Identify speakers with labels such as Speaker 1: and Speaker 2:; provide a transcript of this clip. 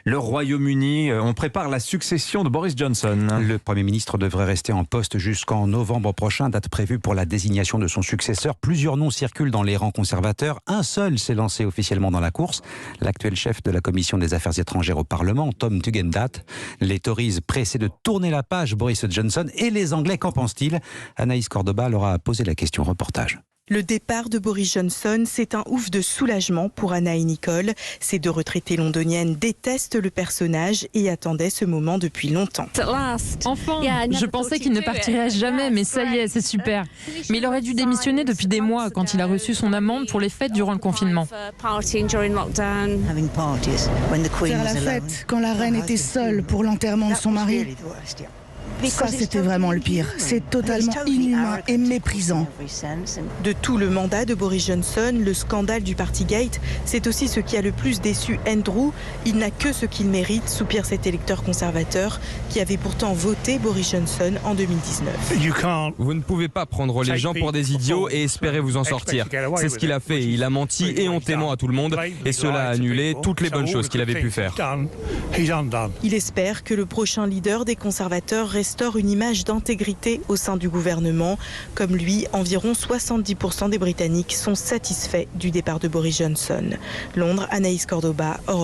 Speaker 1: Le Royaume-Uni, on prépare la succession de Boris Johnson.
Speaker 2: Le Premier ministre devrait rester en poste jusqu'en novembre prochain, date prévue pour la désignation de son successeur. Plusieurs noms circulent dans les rangs conservateurs. Un seul s'est lancé officiellement dans la course. L'actuel chef de la Commission des Affaires étrangères au Parlement, Tom Tugendhat. Les Tories pressés de tourner la page, Boris Johnson. Et les Anglais, qu'en pensent-ils? Anaïs Cordoba leur a posé la question. Reportage.
Speaker 3: Le départ de Boris Johnson, c'est un ouf de soulagement pour Anna et Nicole. Ces deux retraitées londoniennes détestent le personnage et attendaient ce moment depuis longtemps.
Speaker 4: Enfin, je pensais qu'il ne partirait jamais, mais ça y est, c'est super. Mais il aurait dû démissionner depuis des mois quand il a reçu son amende pour les fêtes durant le confinement.
Speaker 5: Faire la fête quand la reine était seule pour l'enterrement de son mari. Ça, c'était vraiment le pire. C'est totalement inhumain et méprisant.
Speaker 3: De tout le mandat de Boris Johnson, le scandale du Partygate, c'est aussi ce qui a le plus déçu Andrew. Il n'a que ce qu'il mérite, soupire cet électeur conservateur qui avait pourtant voté Boris Johnson en 2019.
Speaker 6: Vous ne pouvez pas prendre les gens pour des idiots et espérer vous en sortir. C'est ce qu'il a fait. Il a menti éhontément à tout le monde et cela a annulé toutes les bonnes choses qu'il avait pu faire.
Speaker 3: Il espère que le prochain leader des conservateurs restaure une image d'intégrité au sein du gouvernement. Comme lui, environ 70% des Britanniques sont satisfaits du départ de Boris Johnson. Londres, Anaïs Cordoba, Europe.